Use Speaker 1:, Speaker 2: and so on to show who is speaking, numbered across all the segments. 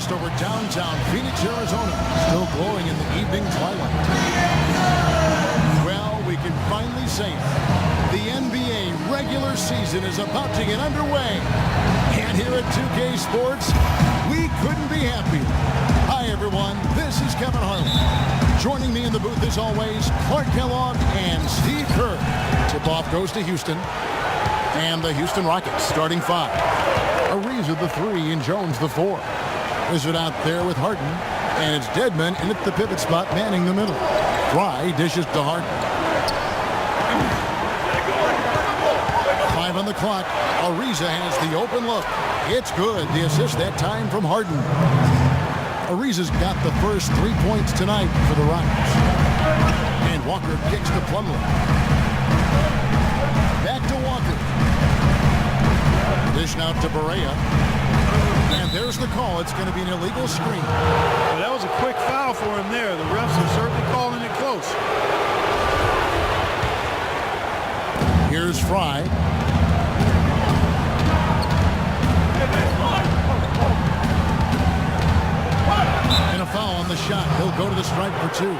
Speaker 1: just over downtown Phoenix, Arizona, still glowing in the evening twilight. Well, we can finally say it. The NBA regular season is about to get underway. And here at 2K Sports, we couldn't be happier. Hi, everyone. This is Kevin Harlan. Joining me in the booth, as always, Clark Kellogg and Steve Kerr. Tip-off goes to Houston. And the Houston Rockets starting five. Ariza the three and Jones the four. Wizard out there with Harden. And it's Dedmon in at the pivot spot, manning the middle. Fry dishes to Harden. 5 on the clock. Ariza has the open look. It's good. The assist that time from Harden. Ariza's got the first 3 points tonight for the Rockets. And Walker kicks to Plumlee. Back to Walker. Dish out to Barea. And there's the call. It's going to be an illegal screen.
Speaker 2: Well, that was a quick foul for him there. The refs are certainly calling it close.
Speaker 1: Here's Fry. And a foul on the shot. He'll go to the stripe for two.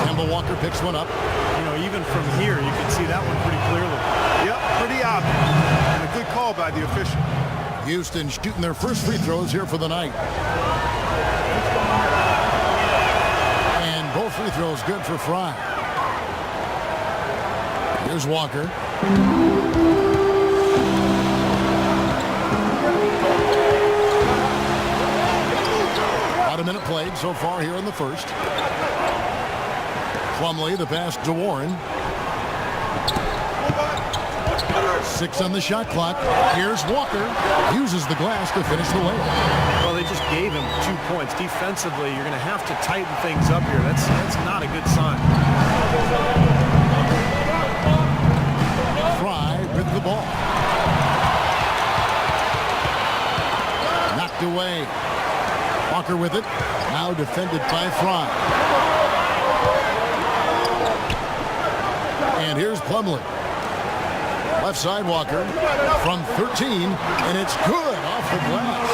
Speaker 1: Kemba Walker picks one up.
Speaker 2: You know, even from here, you can see that one pretty clearly. Yep, pretty obvious. And a good call by the official.
Speaker 1: Houston shooting their first free throws here for the night. And both free throws good for Fry. Here's Walker. About a minute played so far here in the first. Plumlee, the pass to Warren. 6 on the shot clock. Here's Walker. Uses the glass to finish the layup.
Speaker 2: Well, they just gave him 2 points. Defensively, you're going to have to tighten things up here. That's not a good sign.
Speaker 1: Fry with the ball. Knocked away. Walker with it. Now defended by Fry. And here's Plumlee. Left side Walker from 13, and it's good off the glass.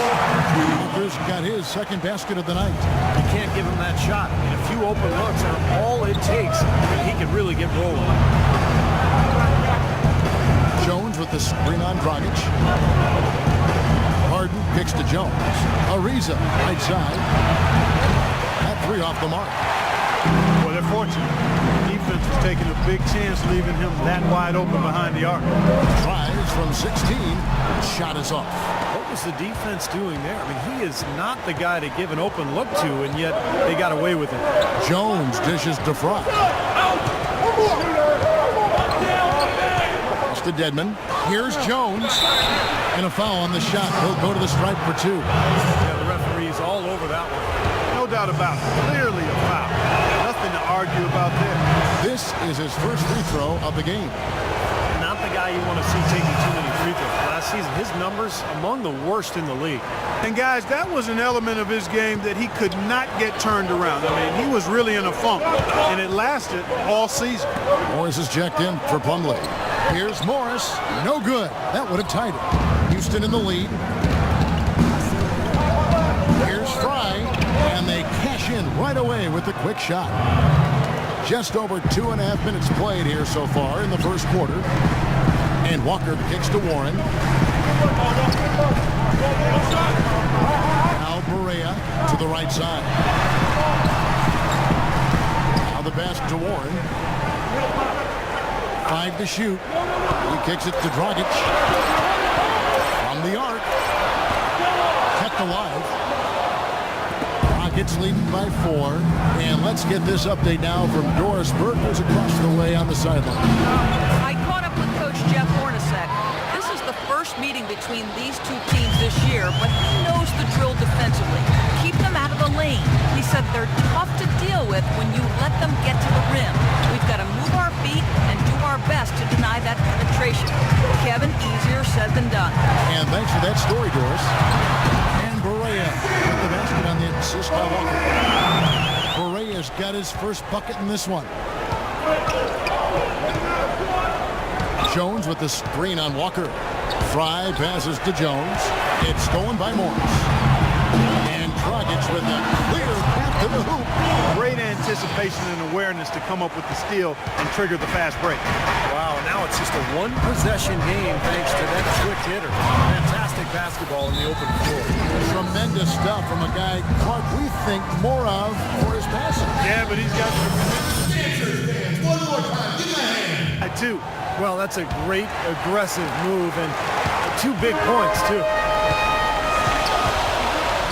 Speaker 1: Walker's got his second basket of the night.
Speaker 2: You can't give him that shot. I mean, a few open looks are all it takes, and he can really get rolling.
Speaker 1: Jones with the screen on Dragic. Harden kicks to Jones. Ariza, right side. That three off the mark.
Speaker 2: Well, they're fortunate. Defense was taking a big chance leaving him that wide open behind the arc.
Speaker 1: Tries from 16. Shot is off.
Speaker 2: What was the defense doing there? I mean, he is not the guy to give an open look to, and yet they got away with it.
Speaker 1: Jones dishes to Fry. It's to Dedmon. Here's Jones. And a foul on the shot. He'll go to the stripe for 2.
Speaker 2: Yeah, the referee's all over that one. No doubt about it. Clearly a foul. Nothing to argue about there.
Speaker 1: This is his first free throw of the game.
Speaker 2: Not the guy you want to see taking too many free throws. Last season, his numbers among the worst in the league. And guys, that was an element of his game that he could not get turned around. I mean, he was really in a funk, and it lasted all season.
Speaker 1: Morris is checked in for Plumlee. Here's Morris. No good. That would have tied it. Houston in the lead. Here's Fry. And they cash in right away with the quick shot. Just over 2.5 minutes played here so far in the first quarter. And Walker kicks to Warren. Now Barea to the right side. Now the pass to Warren. 5 to shoot. He kicks it to Dragic. From the arc. Kept alive. Rockets leading by 4. And let's get this update now from Doris Burke, who's across the way on the sideline.
Speaker 3: I caught up with Coach Jeff Hornacek. This is the first meeting between these two teams this year, but he knows the drill defensively. Keep them out of the lane. He said they're tough to deal with when you let them get to the rim. We've got to move our feet and do our best to deny that penetration. Kevin, easier said than done.
Speaker 1: And thanks for that story, Doris. And Barea with the basket on the assist by Walker. Barea's got his first bucket in this one. Jones with the screen on Walker. Fry passes to Jones. It's stolen by Morris. And Dragic Phillips with a clear path to the hoop.
Speaker 2: Great anticipation and awareness to come up with the steal and trigger the fast break.
Speaker 4: Wow, now it's just a one-possession game thanks to that quick hitter. Fantastic basketball in the open floor.
Speaker 1: Tremendous stuff from a guy, Clark, we think more of for his passing.
Speaker 2: Yeah, but he's got
Speaker 1: One more time, give me a hand.
Speaker 2: two.
Speaker 4: Well, that's a great aggressive move and 2 big points, too.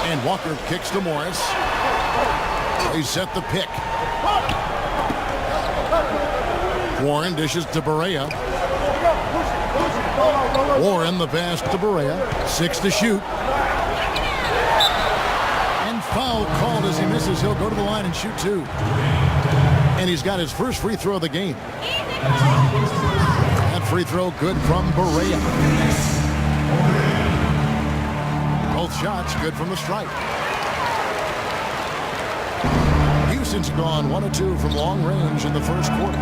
Speaker 1: And Walker kicks to Morris. They set the pick. Warren dishes to Barea. Warren the pass to Barea. 6 to shoot. And foul called as he misses. He'll go to the line and shoot 2. And he's got his first free throw of the game. That free throw good from Barea. Both shots good from the stripe. Houston's gone 1 of 2 from long range in the first quarter.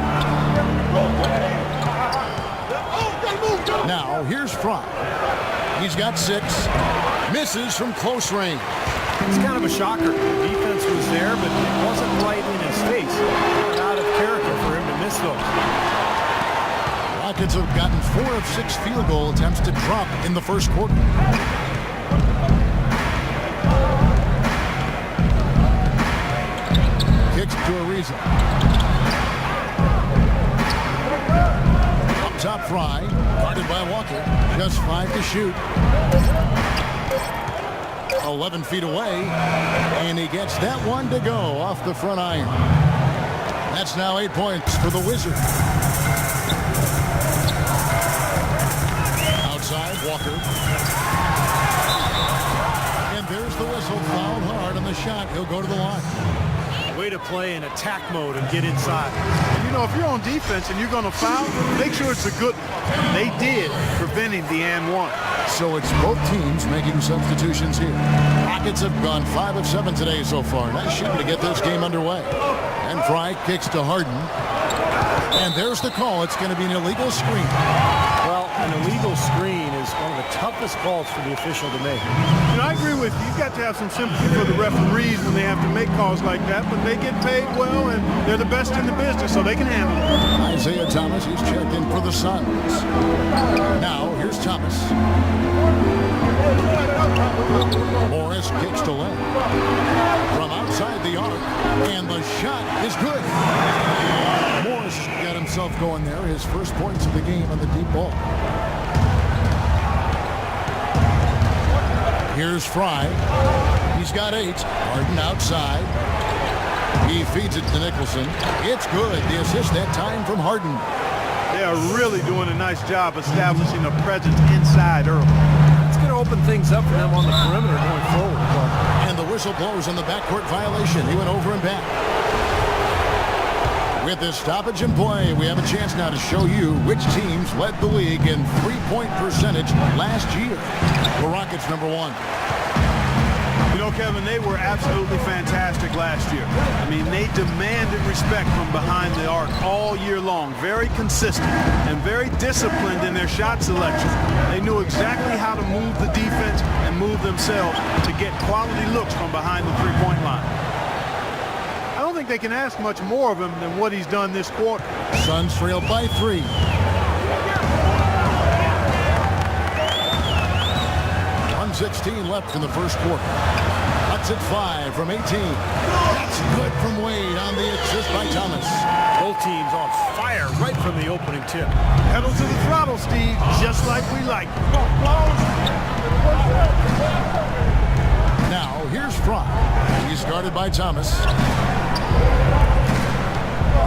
Speaker 1: Now here's Fry. He's got 6. Misses from close range.
Speaker 4: It's kind of a shocker. The defense was there, but it wasn't right in his face. Out of character for him to miss those.
Speaker 1: Rockets have gotten 4 of 6 field goal attempts to drop in the first quarter. Kicks to Ariza. Up top Fry. Guarded by Walker. Just 5 to shoot. 11 feet away. And he gets that one to go off the front iron. That's now 8 points for the Wizards. Outside, Walker. And there's the whistle. Fouled hard on the shot. He'll go to the line.
Speaker 4: Way to play in attack mode and get inside.
Speaker 2: You know, if you're on defense and you're going to foul, make sure it's a good one. They did, preventing the and one.
Speaker 1: So it's both teams making substitutions here. Rockets have gone 5 of 7 today so far. Nice shooting to get this game underway. And Fry kicks to Harden. And there's the call. It's going to be an illegal screen.
Speaker 4: Well, an illegal screen is one of the toughest calls for the official to make.
Speaker 2: And I agree with you. You've got to have some sympathy for the referees when they have to make calls like that, but they get paid well, and they're the best in the business, so they can handle it.
Speaker 1: Isaiah Thomas, he's checked in for the Suns. Now, here's Thomas. Morris kicks to left. From outside the arc, and the shot is good. Morris got himself going there. His first points of the game on the deep ball. Here's Fry. He's got 8. Harden outside. He feeds it to Nicholson. It's good. The assist that time from Harden.
Speaker 2: They are really doing a nice job establishing a presence inside early.
Speaker 4: It's going to open things up for them on the perimeter going forward.
Speaker 1: And the whistle blows on the backcourt violation. He went over and back. With this stoppage in play, we have a chance now to show you which teams led the league in three-point percentage last year. The Rockets, number 1.
Speaker 2: You know, Kevin, they were absolutely fantastic last year. I mean, they demanded respect from behind the arc all year long. Very consistent and very disciplined in their shot selection. They knew exactly how to move the defense and move themselves to get quality looks from behind the three-point line. I don't think they can ask much more of him than what he's done this quarter.
Speaker 1: Suns trail by 3. .116 left in the first quarter. Cuts it 5 from 18. That's good from Wade on the assist by Thomas.
Speaker 4: Both teams on fire right from the opening tip.
Speaker 2: Pedal to the throttle, Steve, just like we like.
Speaker 1: Now, here's Fry. He's guarded by Thomas.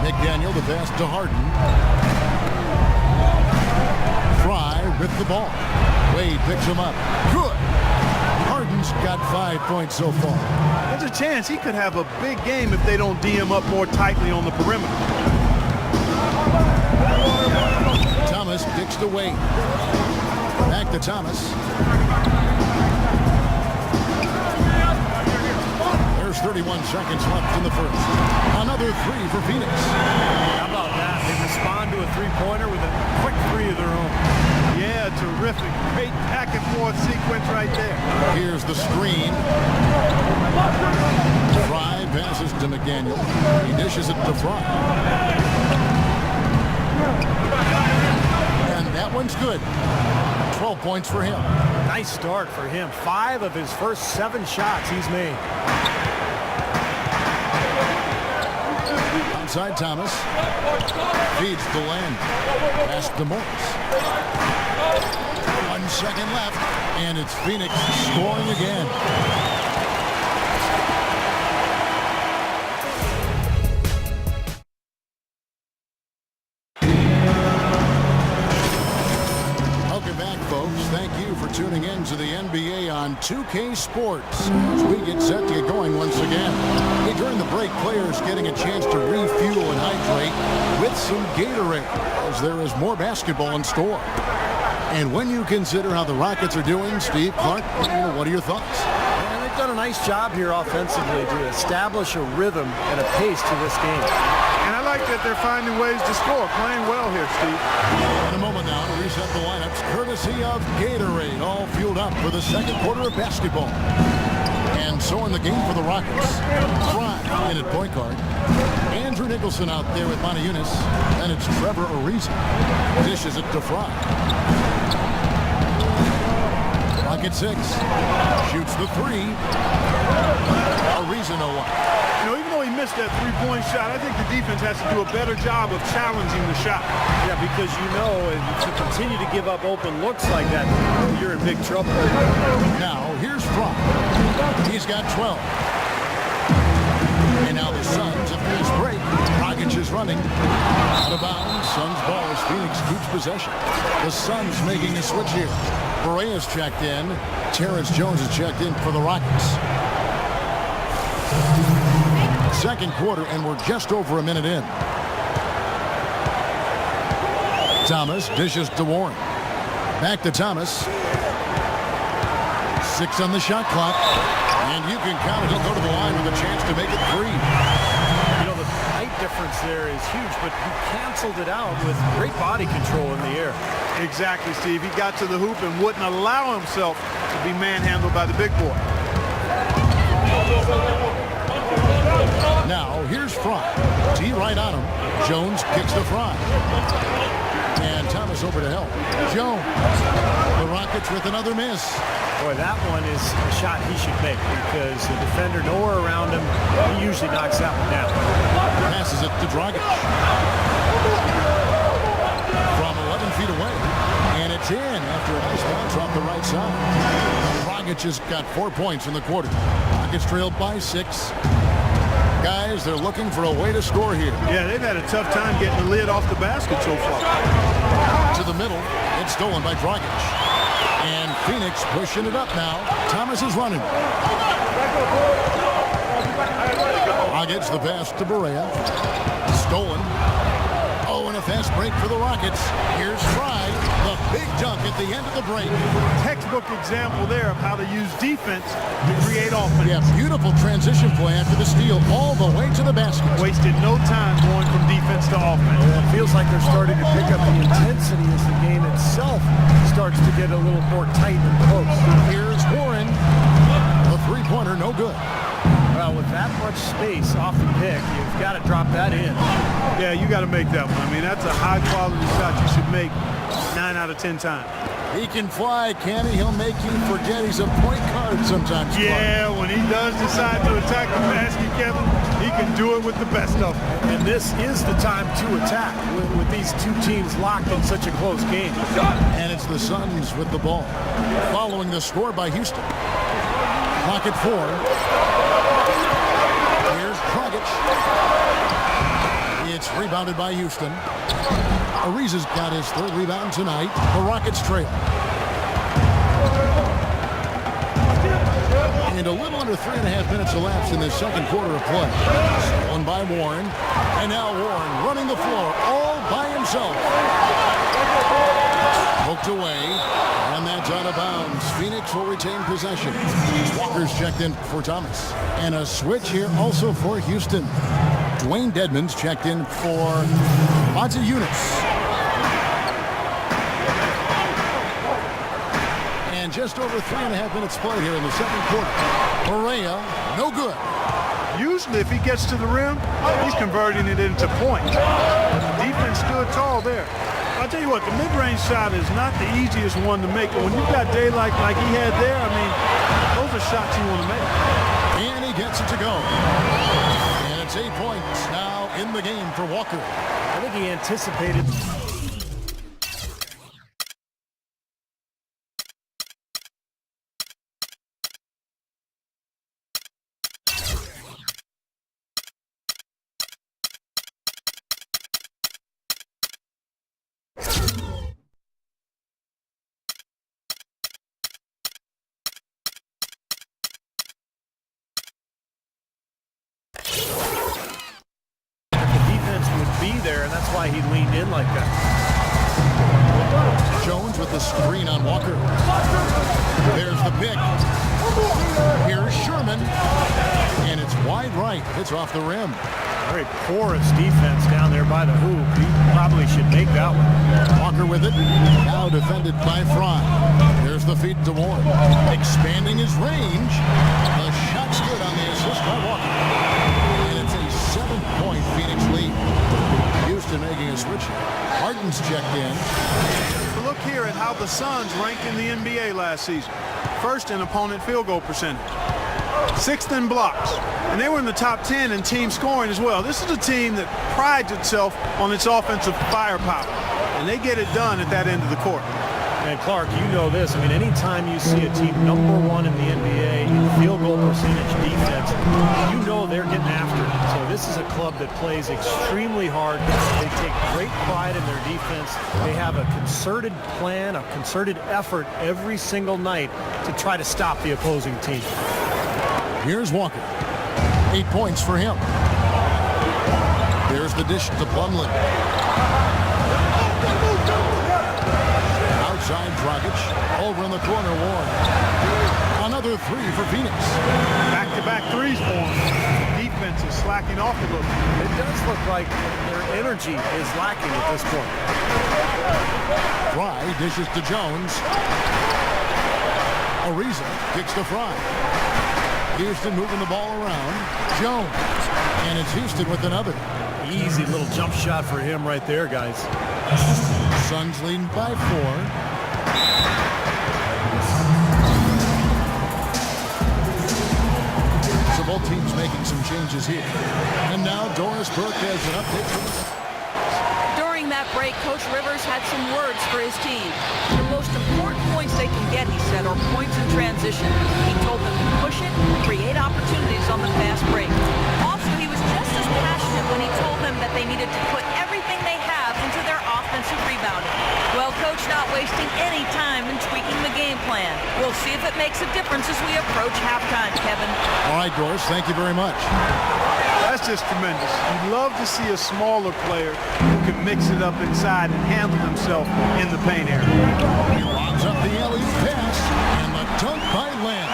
Speaker 1: McDaniel, the pass to Harden. Fry with the ball. Wade picks him up. Good. Harden's got 5 points so far.
Speaker 2: There's a chance he could have a big game if they don't D him up more tightly on the perimeter.
Speaker 1: Thomas kicks to Wade. Back to Thomas. There's 31 seconds left in the first. Another 3 for Phoenix.
Speaker 4: How about that? They respond to a three-pointer with a quick 3 of their own.
Speaker 2: Yeah, terrific. Great back and forth sequence right there.
Speaker 1: Here's the screen. Fry passes to McDaniel. He dishes it to Fry. And that one's good. 12 points for him.
Speaker 4: Nice start for him. 5 of his first 7 shots he's made.
Speaker 1: Outside Thomas. Feeds to Land. Pass to Morris. 1 second left. And it's Phoenix scoring again. Welcome back, folks. Thank you for tuning in to the NBA on 2K Sports as we get set to get going once again. Hey, during the break, players getting a chance to refuel and hydrate with some Gatorade as there is more basketball in store. And when you consider how the Rockets are doing, Steve Clark, what are your thoughts?
Speaker 4: And they've done a nice job here offensively to establish a rhythm and a pace to this game.
Speaker 2: And I like that they're finding ways to score, playing well here, Steve.
Speaker 1: In a moment now to reset the lineups, courtesy of Gatorade, all fueled up for the second quarter of basketball. And so in the game for the Rockets, Fry in at point guard. Andrew Nicholson out there with Monty Eunice. And it's Trevor Ariza. Dishes it to Fry. Clock at 6. Shoots the 3. Ariza no one.
Speaker 2: You know, even though he missed that three-point shot, I think the defense has to do a better job of challenging the shot.
Speaker 4: Yeah, because you know, if you continue to give up open looks like that, you're in big trouble.
Speaker 1: Now, here's Fry. He's got 12. And now the Suns, after this break, Dragic is running. Out of bounds, Suns ball as Phoenix keeps possession. The Suns making a switch here. Berea's checked in. Terrence Jones is checked in for the Rockets. Second quarter, and we're just over a minute in. Thomas dishes to Warren. Back to Thomas. 6 on the shot clock. And you can count it. He'll go to the line with a chance to make it 3.
Speaker 4: You know, the height difference there is huge, but he canceled it out with great body control in the air.
Speaker 2: Exactly, Steve. He got to the hoop and wouldn't allow himself to be manhandled by the big boy.
Speaker 1: Now, here's Fry. T right on him. Jones kicks to Fry. And Thomas over to help. Jones. The Rockets with another miss.
Speaker 4: Boy, that one is a shot he should make because the defender nowhere around him, he usually knocks that one down.
Speaker 1: Passes it to Dragic. From 11 feet away. And it's in after a nice bounce off the right side. Dragic has got 4 points in the quarter. Rockets trailed by 6. Guys, they're looking for a way to score here.
Speaker 2: Yeah, they've had a tough time getting the lid off the basket so far.
Speaker 1: To the middle. It's stolen by Dragic. And Phoenix pushing it up now. Thomas is running. Dragic the pass to Berea. Stolen. Oh, and a fast break for the Rockets. Here's Fry. The big dunk at the end of the break.
Speaker 2: Textbook example there of how to use defense to create offense.
Speaker 1: Yeah, beautiful transition play after the steal all the way to the basket.
Speaker 2: Wasted no time going from defense to offense.
Speaker 4: Well, it feels like they're starting to pick up the intensity as the game itself starts to get a little more tight and close.
Speaker 1: Here's Warren. The three-pointer, no good.
Speaker 4: Well, with that much space off the pick, you've got to drop that in.
Speaker 2: Yeah, you got to make that one. I mean, that's a high-quality shot you should make 9 out of 10 times.
Speaker 1: He can fly, can he? He'll make you forget he's a point guard sometimes.
Speaker 2: Yeah, when he does decide to attack the basket, Kevin, he can do it with the best of them.
Speaker 4: And this is the time to attack with these two teams locked in such a close game.
Speaker 1: And it's the Suns with the ball. Following the score by Houston. Clock at 4. Here's Dragic. It's rebounded by Houston. Ariza's got his third rebound tonight. The Rockets trail. And a little under 3.5 minutes elapsed in the second quarter of play. Stolen by Warren. And now Warren running the floor all by himself. Poked away. And that's out of bounds. Phoenix will retain possession. Walker's checked in for Thomas. And a switch here also for Houston. Dwayne Dedmon's checked in for Monty Eunice. And just over 3.5 minutes played here in the second quarter. Correa, no good.
Speaker 2: Usually if he gets to the rim, he's converting it into points. The defense stood tall there. I'll tell you what, the mid-range shot is not the easiest one to make, but when you've got daylight like he had there, I mean, those are shots you want to make.
Speaker 1: And he gets it to go. And it's 8 points now in the game for Walker.
Speaker 4: I think he anticipated. There, and that's why he leaned in like that.
Speaker 1: Jones with the screen on Walker. There's the pick. Here's Sherman. And it's wide right. It's off the rim.
Speaker 4: Very porous defense down there by the hoop. He probably should make that one.
Speaker 1: Walker with it. Now defended by Fry. There's the feed to Warren. Expanding his range. The shot's good on the assist by Walker. And it's a 7-point Phoenix lead. Houston making a switch. Harden's checked in.
Speaker 2: Look here at how the Suns ranked in the NBA last season. First in opponent field goal percentage. 6th in blocks. And they were in the top 10 in team scoring as well. This is a team that prides itself on its offensive firepower. And they get it done at that end of the court.
Speaker 4: And Clark, you know this. I mean, anytime you see a team #1 in the NBA in field goal percentage defense, you know they're getting after it. So this is a club that plays extremely hard. They take great pride in their defense. They have a concerted plan, a concerted effort every single night to try to stop the opposing team.
Speaker 1: Here's Walker. 8 points for him. There's the dish to Plumlee. Outside Dragic. Over in the corner, Warren. Another 3 for Phoenix.
Speaker 2: Back-to-back threes for him. Defense is slacking off a little.
Speaker 4: It does look like their energy is lacking at this point.
Speaker 1: Fry dishes to Jones. Ariza kicks to Fry. Houston moving the ball around. Jones. And it's Houston with another.
Speaker 4: Easy little jump shot for him right there, guys.
Speaker 1: Suns leading by 4. So both teams making some changes here. And now Doris Burke has an update.
Speaker 3: During that break, Coach Rivers had some words for his team. The most important points they can get, he said, are points in transition. He told them to push it, create opportunities on the fast break. Also, he was just as passionate when he told them that they needed to put everything they have into their offensive rebounding. Well, Coach not wasting any time in tweaking the game plan. We'll see if it makes a difference as we approach halftime, Kevin.
Speaker 1: All right, Doris, thank you very much.
Speaker 2: That's just tremendous. You'd love to see a smaller player who can mix it up inside and handle himself in the paint area.
Speaker 1: He lobs up the alley-oop pass, and the dunk by Lamb.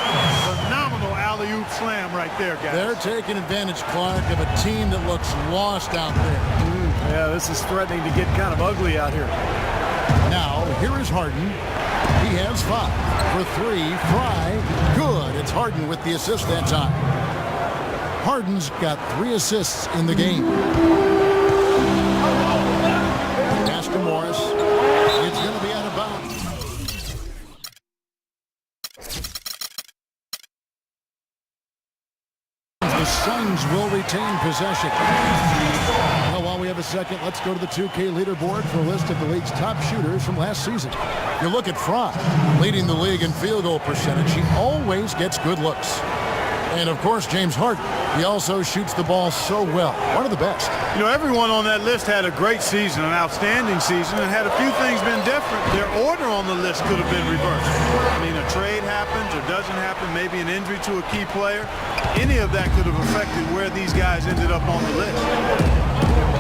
Speaker 2: Phenomenal alley-oop slam right there, guys.
Speaker 1: They're taking advantage, Clark, of a team that looks lost out there.
Speaker 4: Yeah, this is threatening to get kind of ugly out here.
Speaker 1: Now, here is Harden. He has 5 for 3. Fry, good. It's Harden with the assist that time. Harden's got 3 assists in the game. Pass to Morris. It's going to be out of bounds. The Suns will retain possession. Well, while we have a second, let's go to the 2K leaderboard for a list of the league's top shooters from last season. You look at Fry, leading the league in field goal percentage. He always gets good looks. And, of course, James Harden. He also shoots the ball so well. One of the best.
Speaker 2: You know, everyone on that list had a great season, an outstanding season, and had a few things been different, their order on the list could have been reversed. I mean, a trade happens or doesn't happen, maybe an injury to a key player. Any of that could have affected where these guys ended up on the list.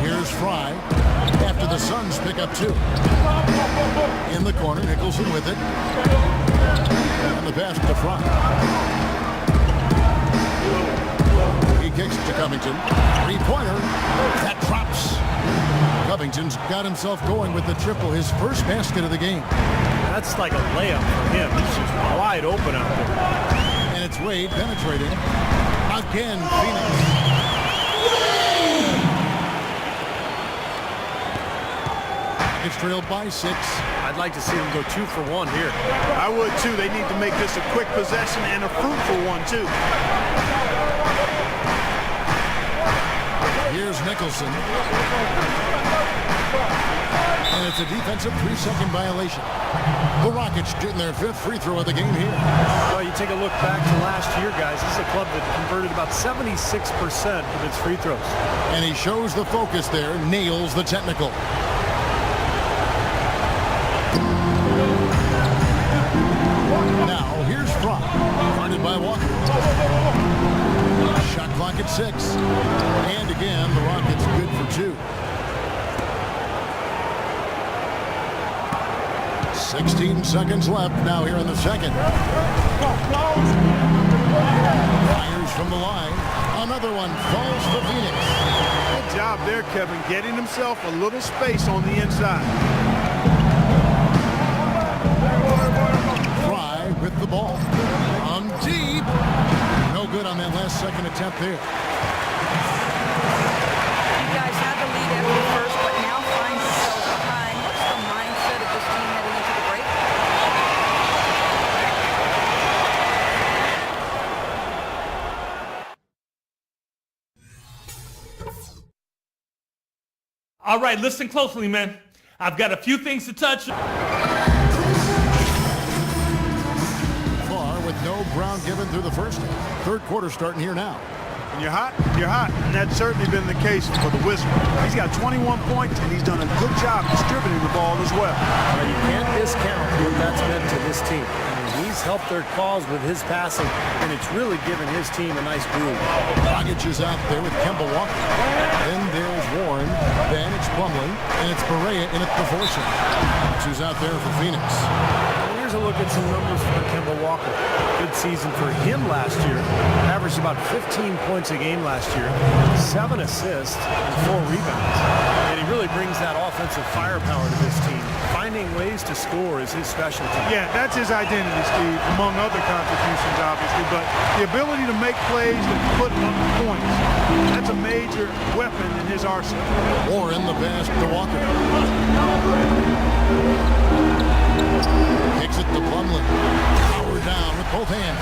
Speaker 1: Here's Fry after the Suns pick up 2. In the corner, Nicholson with it. And the pass to Fry. He kicks to Covington. 3-pointer. That drops. Covington's got himself going with the triple, his first basket of the game.
Speaker 4: That's like a layup for him. He's just wide open out there.
Speaker 1: And it's It's Wade penetrating. Again, Phoenix. It's trailed by 6.
Speaker 4: I'd like to see them go 2 for 1 here.
Speaker 2: I would too. They need to make this a quick possession and a fruitful one too.
Speaker 1: Here's Nicholson. And it's a defensive 3-second violation. The Rockets getting their 5th free throw of the game here.
Speaker 4: Well, you take a look back to last year, guys. This is a club that converted about 76% of its free throws.
Speaker 1: And he shows the focus there, nails the technical. Now, here's Fry, guarded by Walker. Shot clock at 6. And again, the Rockets good for 2. 16 seconds left now here in the second. Fires from the line. Another one falls for Phoenix.
Speaker 2: Good job there, Kevin, getting himself a little space on the inside.
Speaker 1: Fry with the ball. On deep. No good on that last second attempt there.
Speaker 3: You guys had the lead after the first, but now find yourselves behind. What's the mindset of this team heading into the break?
Speaker 5: All right, listen closely, man. I've got a few things to touch.
Speaker 1: Far with no ground given through the first half. Third quarter starting here now.
Speaker 2: When you're hot, you're hot. And that's certainly been the case for the Wizards. He's got 21 points, and he's done a good job distributing the ball as well.
Speaker 4: Well, you can't discount what that's meant to this team. I mean, he's helped their cause with his passing, and it's really given his team a nice groove.
Speaker 1: Dragic is out there with Kemba Walker. Then there's Warren. Then it's Plumlee. And it's Berea in at the forcing. Who's out there for Phoenix.
Speaker 4: Here's a look at some numbers for Kemba Walker. Good season for him last year. Averaged about 15 points a game last year. 7 assists and 4 rebounds. And he really brings that offensive firepower to this team. Finding ways to score is his specialty.
Speaker 2: Yeah, that's his identity, Steve, among other contributions, obviously. But the ability to make plays and put up points, that's a major weapon in his arsenal.
Speaker 1: Warren the pass to Walker. Kicks it to Plumlee. Power down with both hands.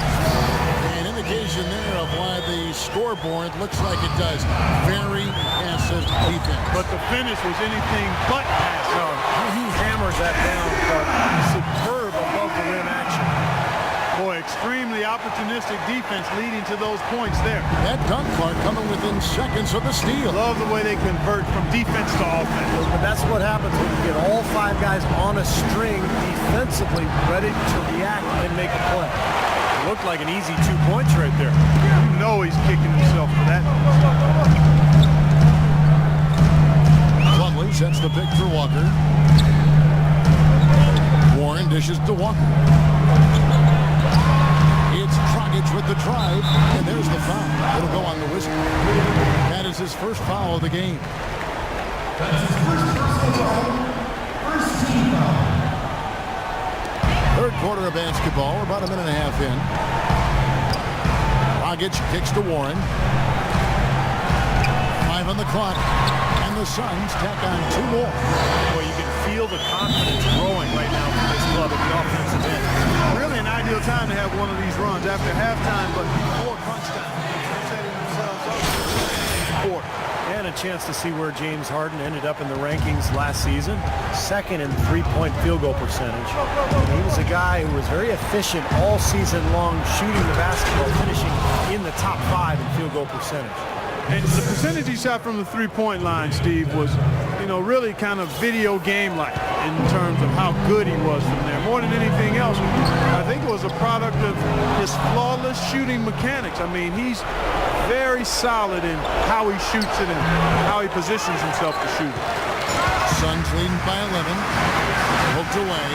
Speaker 1: An indication there of why the scoreboard looks like it does. Very passive defense.
Speaker 2: But the finish was anything but passive.
Speaker 4: No, he hammers that down, but superb above the rim action.
Speaker 2: Boy, extremely opportunistic defense leading to those points there.
Speaker 1: That dunk, Clark, coming within seconds of the steal.
Speaker 2: Love the way they convert from defense to offense.
Speaker 4: But that's what happens when you get all 5 guys on a string defensively ready to react and make a play. It looked like an easy 2 points right there.
Speaker 2: You know he's kicking himself for that.
Speaker 1: Plumlee sets the pick for Walker. Warren dishes to Walker. It's Dragic with the drive, and there's the foul. It'll go on the Wizards. That is his first foul of the game. Third quarter of basketball, about a minute and a half in. Dragic kicks to Warren. 5 on the clock, and the Suns tack on 2 more.
Speaker 4: Boy, you can feel the confidence growing right now from this club at the offensive end.
Speaker 2: Really an ideal time to have one of these runs after halftime, but before crunch time. They're setting themselves up for the quarter.
Speaker 4: And a chance to see where James Harden ended up in the rankings last season. Second in three-point field goal percentage. He was a guy who was very efficient all season long, shooting the basketball, finishing in the top 5 in field goal percentage.
Speaker 2: And the percentage he shot from the three-point line, Steve, was, really kind of video game-like in terms of how good he was from there. More than anything else, I think it was a product of his flawless shooting mechanics. I mean, he's very solid in how he shoots it and how he positions himself to shoot it.
Speaker 1: Suns leading by 11. Poked away.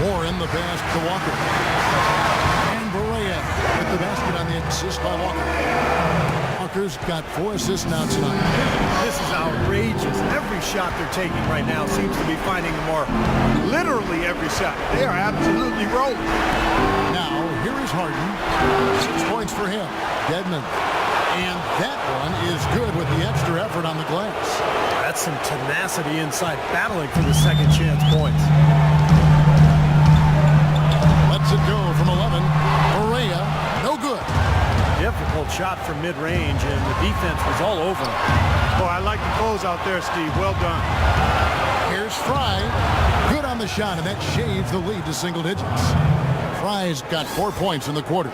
Speaker 1: Warren the pass to Walker. And Berea with the basket on the assist by Walker. Walker's got 4 assists now tonight.
Speaker 2: This is outrageous. Every shot they're taking right now seems to be finding the mark. Literally every shot. They are absolutely rolling.
Speaker 1: Now, here is Harden. 6 points for him. Dedmon. And that one is good with the extra effort on the glass.
Speaker 4: That's some tenacity inside, battling for the second chance points.
Speaker 1: Lets it go from 11. Correa, no good.
Speaker 4: Difficult shot from mid-range, and the defense was all over him.
Speaker 2: Oh, I like the close out there, Steve. Well done.
Speaker 1: Here's Fry. Good on the shot, and that shaves the lead to single digits. Fry's got 4 points in the quarter.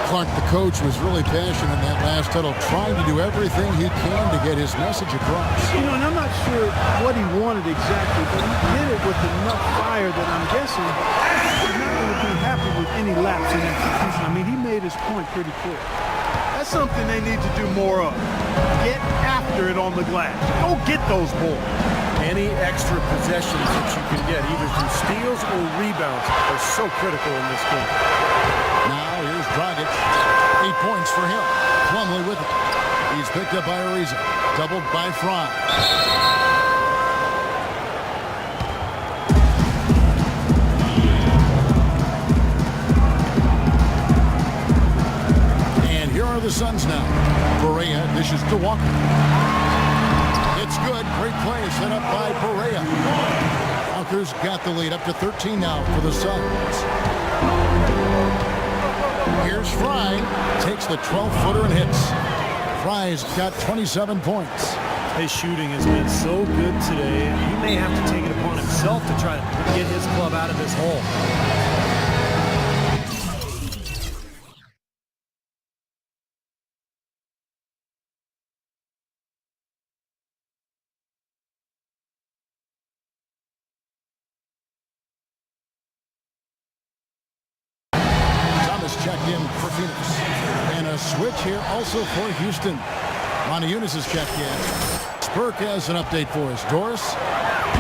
Speaker 1: Clark, the coach, was really passionate in that last huddle, trying to do everything he can to get his message across.
Speaker 2: You know, and I'm not sure what he wanted exactly, but he did it with enough fire that I'm guessing he's not going to be happy with any lapse in execution. I mean, he made his point pretty clear. That's something they need to do more of. Get after it on the glass. Go get those balls.
Speaker 4: Any extra possessions that you can get, either through steals or rebounds, are so critical in this game.
Speaker 1: Now here's Dragic. 8 points for him. Plumlee with it. He's picked up by Ariza. Doubled by Fry. And here are the Suns now. Correa dishes to Walker. It's good. Great play set up by Correa. Walker's got the lead up to 13 now for the Suns. Here's Fry. Takes the 12-footer and hits. Fry's got 27 points.
Speaker 4: His shooting has been so good today. He may have to take it upon himself to try to get his club out of this hole.
Speaker 1: Checked in for Phoenix. And a switch here also for Houston. Montejunas is checked in. Spurk has an update for us. Doris?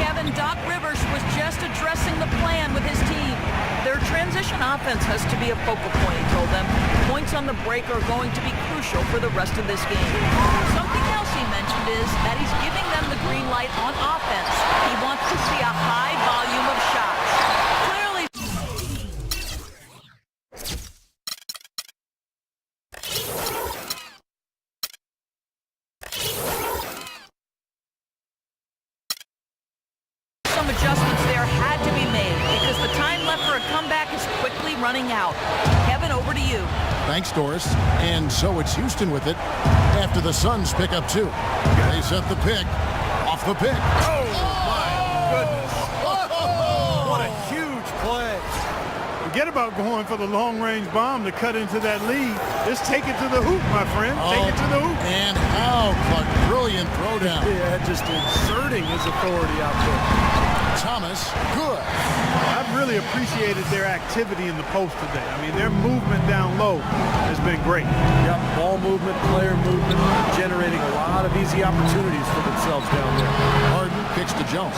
Speaker 3: Kevin, Doc Rivers was just addressing the plan with his team. Their transition offense has to be a focal point, he told them. Points on the break are going to be crucial for the rest of this game. Something else he mentioned is that he's giving them the green light on offense. He wants to see a high volume of shots. Clearly, some adjustments there had to be made because the time left for a comeback is quickly running out. Kevin, over to you.
Speaker 1: Thanks, Doris. And so it's Houston with it after the Suns pick up 2. They set the pick. Off the pick.
Speaker 2: Oh, my goodness. What a huge play. Forget about going for the long-range bomb to cut into that lead. Just take it to the hoop, my friend. Take it to the hoop.
Speaker 1: And how Clark, brilliant throwdown.
Speaker 4: Yeah, just exerting his authority out there.
Speaker 1: Thomas, good.
Speaker 2: I've really appreciated their activity in the post today. I mean, their movement down low has been great.
Speaker 4: Yep, ball movement, player movement, generating a lot of easy opportunities for themselves down there.
Speaker 1: Harden kicks to Jones.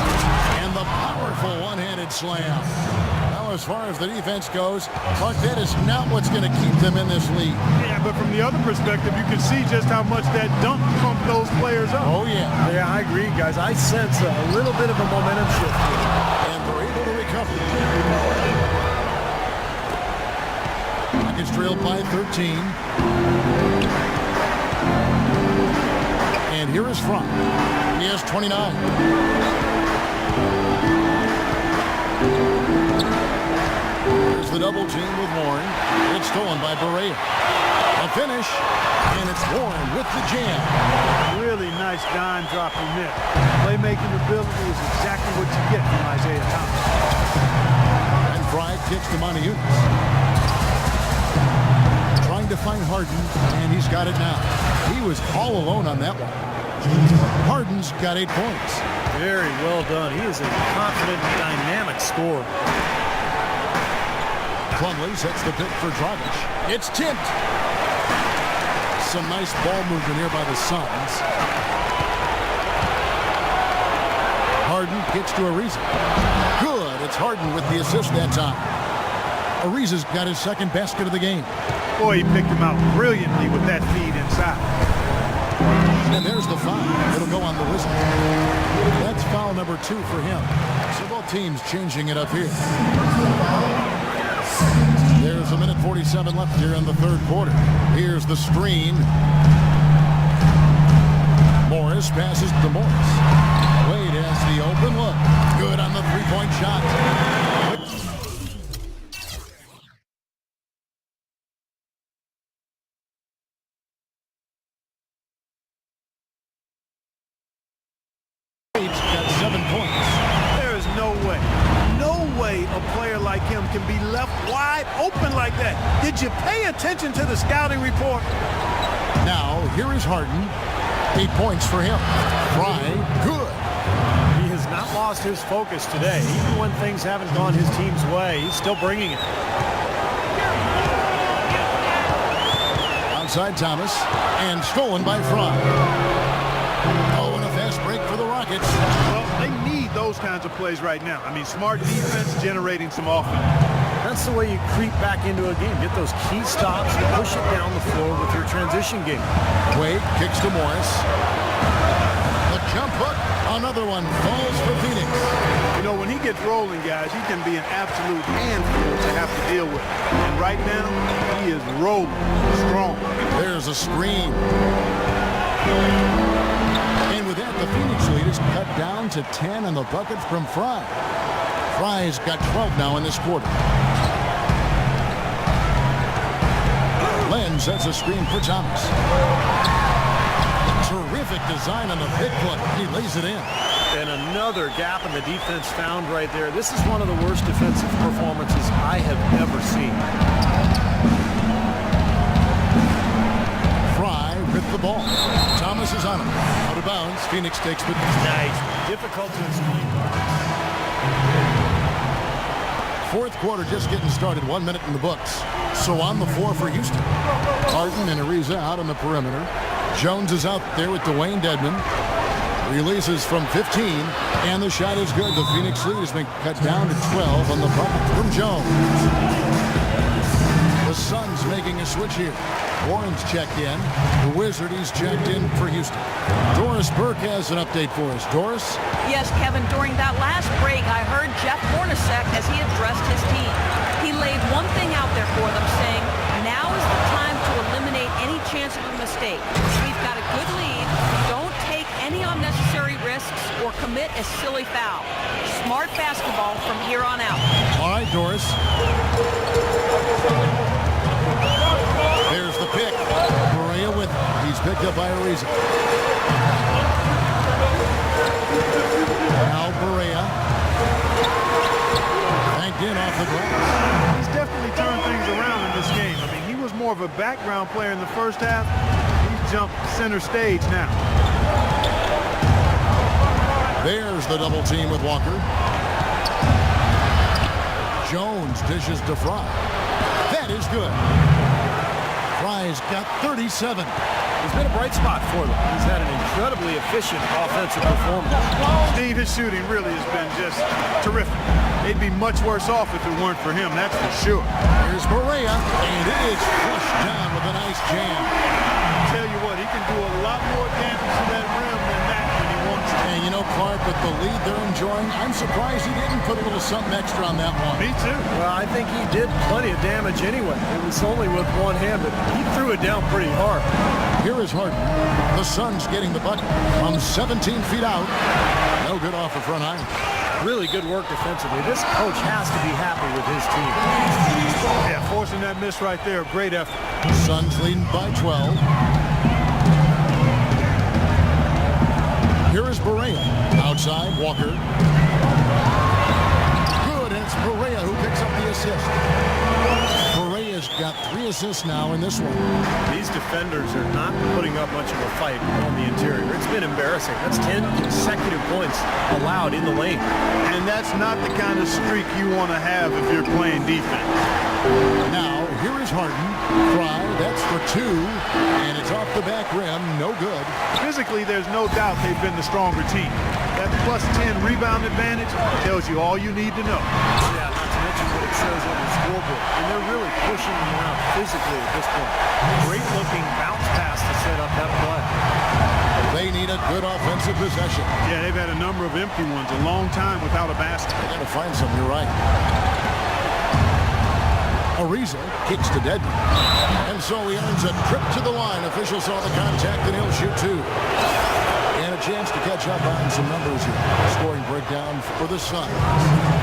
Speaker 1: And the powerful one-handed slam. Now, as far as the defense goes, Clark, that is not what's going to keep them in this league.
Speaker 2: Yeah, but from the other perspective, you can see just how much that dunk pumped those players up.
Speaker 1: Oh, yeah.
Speaker 4: Yeah, I agree, guys. I sense a little bit of a momentum shift here.
Speaker 1: And they're able to recover. Rockets trailed by 13. And here is Frank. He has 29. There's the double team with Warren. It's stolen by Barea. A finish, and it's Warren with the jam.
Speaker 2: Really nice dime dropping there. Playmaking ability is exactly what you get from Isaiah Thomas.
Speaker 1: And Fry kicks to Montejunas. Trying to find Harden, and he's got it now. He was all alone on that one. Harden's got 8 points.
Speaker 4: Very well done. He is a confident, dynamic scorer.
Speaker 1: Plumlee sets the pick for Dragic. It's tipped. Some nice ball movement here by the Suns. Harden kicks to Ariza. Good. It's Harden with the assist that time. Ariza's got his second basket of the game.
Speaker 2: Boy, he picked him out brilliantly with that feed inside.
Speaker 1: And there's the foul. It'll go on the Wizards. That's foul number 2 for him. So both teams changing it up here. There's a minute 47 left here in the third quarter. Here's the screen. Morris passes to Morris. Wade has the open look. Good on the three-point shot. Wade's got 7 points.
Speaker 2: There is no way a player like him can be left wide open like that. Did you pay attention to the scouting report?
Speaker 1: Now, here is Harden. 8 points for him. Fry, good.
Speaker 4: He has not lost his focus today. Even when things haven't gone his team's way, he's still bringing it.
Speaker 1: Outside Thomas, and stolen by Fry. Oh, and a fast break for the Rockets.
Speaker 2: Well, they need those kinds of plays right now. I mean, smart defense generating some offense.
Speaker 4: That's the way you creep back into a game. Get those key stops and push it down the floor with your transition game.
Speaker 1: Wade kicks to Morris. The jump hook. Another one falls for Phoenix.
Speaker 2: You know, when he gets rolling, guys, he can be an absolute handful to have to deal with. And right now, he is rolling strong.
Speaker 1: There's a screen. And with that, the Phoenix lead is cut down to 10 on the bucket from Fry. Fry's got 12 now in this quarter. Len sets a screen for Thomas. Terrific design on the pick play. He lays it in.
Speaker 4: And another gap in the defense found right there. This is one of the worst defensive performances I have ever seen.
Speaker 1: Fry with the ball. Thomas is on him. Out of bounds. Phoenix takes the...
Speaker 4: Nice. Difficult to explain.
Speaker 1: Fourth quarter just getting started. 1 minute in the books. So on the floor for Houston. Harden and Ariza out on the perimeter. Jones is out there with Dwayne Dedmon. Releases from 15, and the shot is good. The Phoenix lead has been cut down to 12 on the bucket from Jones. The Suns making a switch here. Warren's checked in. The Wizard, he's checked in for Houston. Doris Burke has an update for us. Doris?
Speaker 3: Yes, Kevin, during that last break, I heard Jeff Hornacek as he addressed his team. He laid one thing out there for them, saying, now is the time to eliminate any chance of a mistake. We've got a good lead. Don't take any unnecessary risks or commit a silly foul. Smart basketball from here on out.
Speaker 1: All right, Doris. There's the pick. Correa with it. He's picked up by Ariza. Now Correa. Banked in off the glass.
Speaker 2: He's definitely turned things around in this game. I mean, he was more of a background player in the first half. He's jumped center stage now.
Speaker 1: There's the double team with Walker. Jones dishes to Fry. That is good. Fry's got 37.
Speaker 4: It's been a bright spot for them. He's had an incredibly efficient offensive performance.
Speaker 2: Steve, his shooting really has been just terrific. They'd be much worse off if it weren't for him, that's for sure.
Speaker 1: Here's Correa, and it is flushed down with a nice jam.
Speaker 2: I'll tell you what, he can do a lot more damage to that rim than that when he wants to.
Speaker 1: And you know, Clark, with the lead they're enjoying, I'm surprised he didn't put a little something extra on that one.
Speaker 2: Me too.
Speaker 4: Well, I think he did plenty of damage anyway. It was only with one hand, but he threw it down pretty hard.
Speaker 1: Here is Harden. The Suns getting the bucket from 17 feet out. No good off the front iron.
Speaker 4: Really good work defensively. This coach has to be happy with his team.
Speaker 2: Yeah, forcing that miss right there, great effort.
Speaker 1: Suns leading by 12. Here is Correa. Outside, Walker. Good, and it's Correa who picks up the assist. Correa's got 3 assists now in this one.
Speaker 4: These defenders are not putting up much of a fight on the interior. It's been embarrassing. That's 10 consecutive points allowed in the lane.
Speaker 2: And that's not the kind of streak you want to have if you're playing defense.
Speaker 1: Now, here is Harden. Fry, that's for 2, and it's off the back rim, no good.
Speaker 2: Physically, there's no doubt they've been the stronger team. That plus 10 rebound advantage tells you all you need to know.
Speaker 4: Yeah, not to mention what it says on the scoreboard. And they're really pushing them around physically at this point. Great looking bounce pass to set up that play.
Speaker 1: good offensive possession.
Speaker 2: Yeah, they've had a number of empty ones, a long time without a basket.
Speaker 1: They're going to find some, you're right. Ariza kicks to Dedmon. And so he earns a trip to the line. Officials saw the contact, and he'll shoot two. And a chance to catch up on some numbers here. Scoring breakdown for the Suns.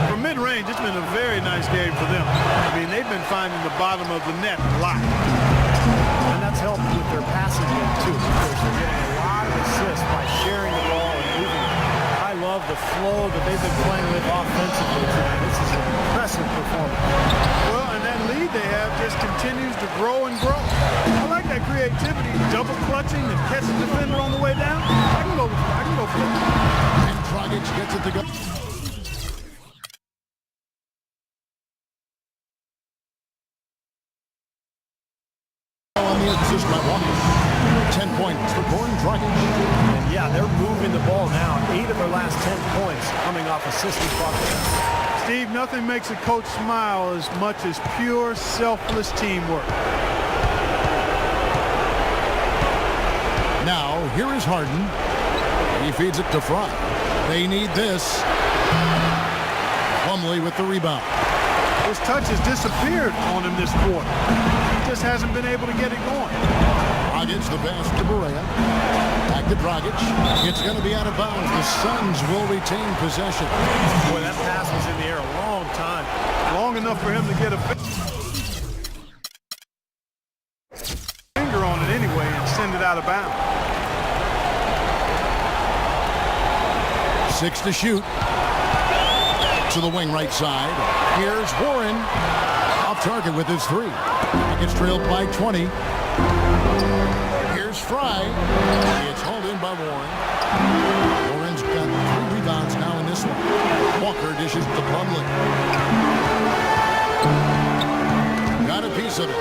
Speaker 2: From mid-range, it's been a very nice game for them. I mean, they've been finding the bottom of the net a lot.
Speaker 4: And that's helped with their passing game, too. Because they're getting a lot of assists by sharing the ball and moving it. I love the flow that they've been playing with offensively tonight. This is an impressive performance.
Speaker 2: Well, and that lead they have just continues to grow and grow. I like that creativity, double clutching and catch the defender on the way down. I can go for it.
Speaker 1: And Dragic gets it to go. On the assist by Walker. 10 points for Goran Dragic.
Speaker 4: And yeah, they're moving the ball now. 8 of their last 10 points coming off assisted buckets.
Speaker 2: Steve, nothing makes a coach smile as much as pure, selfless teamwork.
Speaker 1: Now, here is Harden. He feeds it to Fry. They need this. Plumlee with the rebound.
Speaker 2: His touch has disappeared on him this quarter. He just hasn't been able to get it going.
Speaker 1: Dragic, the pass to Berea. Back to Dragic. It's going to be out of bounds. The Suns will retain possession.
Speaker 4: Boy, that pass was in the air a long time.
Speaker 2: Long enough for him to get a finger on it anyway and send it out of bounds.
Speaker 1: 6 to shoot. To the wing right side. Here's Warren. Off target with his 3. Gets trailed by 20. Here's Fry. It's hauled in by Warren. Warren's got 3 rebounds now in this one. Walker dishes to Plumlee. Got a piece of it.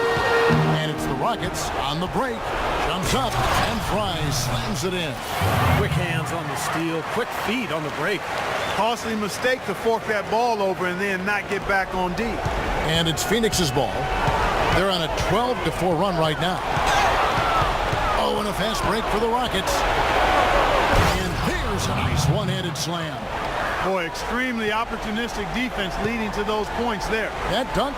Speaker 1: And it's the Rockets on the break. Jumps up, and Fry slams it in.
Speaker 4: Quick hands on the steal, quick feet on the break.
Speaker 2: Costly mistake to fork that ball over and then not get back on D.
Speaker 1: And it's Phoenix's ball. They're on a 12-4 run right now. Oh, and a fast break for the Rockets. And there's a nice one-handed slam.
Speaker 2: Boy, extremely opportunistic defense leading to those points there.
Speaker 1: That dunk.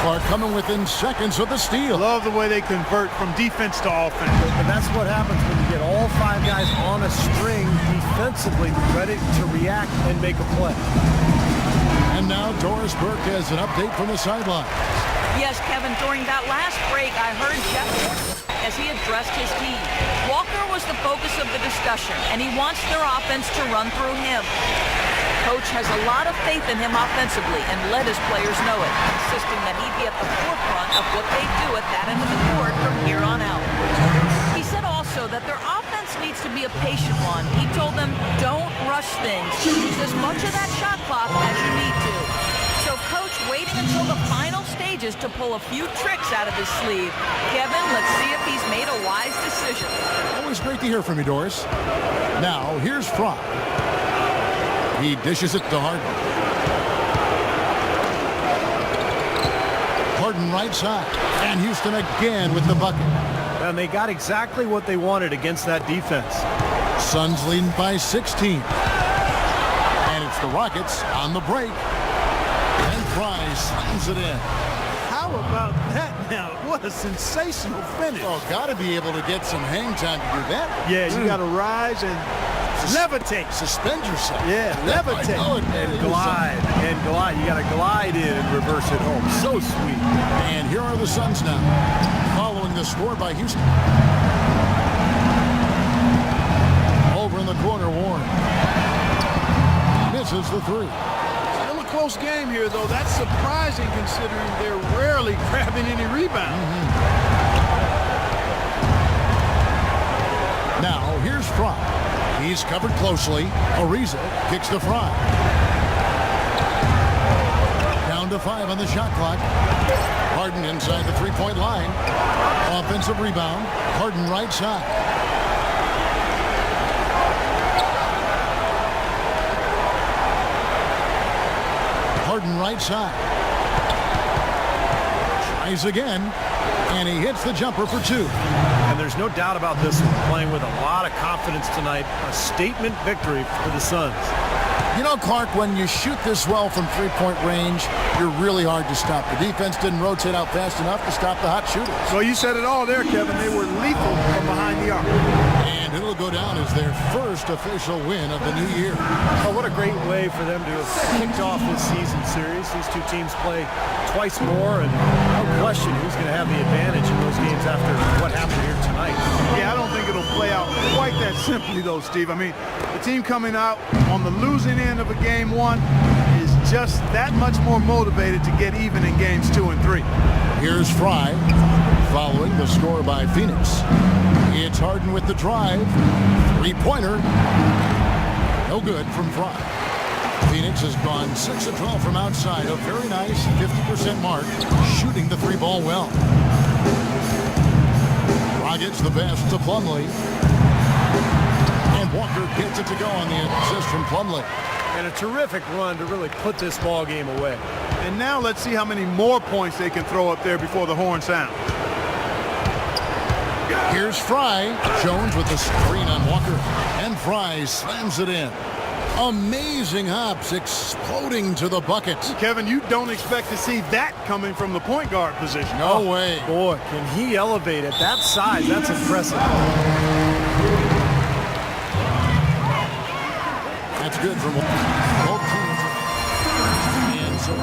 Speaker 1: Are coming within seconds of the steal.
Speaker 2: Love the way they convert from defense to offense.
Speaker 4: And that's what happens when you get all 5 guys on a string defensively ready to react and make a play.
Speaker 1: And now Doris Burke has an update from the sideline.
Speaker 3: Yes, Kevin, during that last break, I heard Jeff as he addressed his team. Walker was the focus of the discussion, and he wants their offense to run through him. Coach has a lot of faith in him offensively and let his players know it, insisting that he be at the forefront of what they do at that end of the court from here on out. He said also that their offense needs to be a patient one. He told them, don't rush things. Use as much of that shot clock as you need to. So Coach waiting until the final stages to pull a few tricks out of his sleeve. Kevin, let's see if he's made a wise decision.
Speaker 1: Always great to hear from you, Doris. Now, here's Fry. He dishes it to Harden. Harden right side. And Houston again with the bucket.
Speaker 4: And they got exactly what they wanted against that defense.
Speaker 1: Suns leading by 16. And it's the Rockets on the break. And Fry slams it in.
Speaker 2: How about that now? What a sensational finish.
Speaker 1: Oh, got to be able to get some hang time to do that.
Speaker 2: Yeah, you got to rise and levitate.
Speaker 1: Suspend yourself.
Speaker 2: Yeah, levitate.
Speaker 4: And glide. And glide. You got to glide in and reverse it home. So sweet.
Speaker 1: And here are the Suns now, following the score by Houston. Over in the corner, Warren misses the 3.
Speaker 2: Still a close game here, though. That's surprising considering they're rarely grabbing any rebound.
Speaker 1: Now, here's Fry. He's covered closely. Ariza kicks to Fry. Down to 5 on the shot clock. Harden inside the 3-point line. Offensive rebound. Harden right side. Harden right side. Tries again, and he hits the jumper for 2.
Speaker 4: And there's no doubt about this one. Playing with a lot of confidence tonight. A statement victory for the Suns.
Speaker 1: You know, Clark, when you shoot this well from three-point range, you're really hard to stop. The defense didn't rotate out fast enough to stop the hot shooters.
Speaker 2: Well, you said it all there, Kevin. They were lethal from behind the arc.
Speaker 1: And it'll go down as their first official win of the new year.
Speaker 4: Oh, what a great way for them to have kicked off this season series. These two teams play twice more, and no question who's going to have the advantage in those games after what happened here tonight.
Speaker 2: Yeah, I don't think it'll play out quite that simply, though, Steve. I mean, the team coming out on the losing end of a game 1 is just that much more motivated to get even in games 2 and 3.
Speaker 1: Here's Fry following the score by Phoenix. It's Harden with the drive. Three-pointer. No good from Fry. Phoenix has gone 6 of 12 from outside. A very nice 50% mark, shooting the 3-ball well. Fry gets the pass to Plumlee. And Walker gets it to go on the assist from Plumlee.
Speaker 4: And a terrific run to really put this ball game away.
Speaker 2: And now let's see how many more points they can throw up there before the horn sound.
Speaker 1: Here's Fry. Jones with the screen on Walker. And Fry slams it in. Amazing hops, exploding to the bucket.
Speaker 2: Kevin, you don't expect to see that coming from the point guard position.
Speaker 1: No way.
Speaker 4: Boy, can he elevate at that size. That's impressive.
Speaker 1: That's good from both teams. And so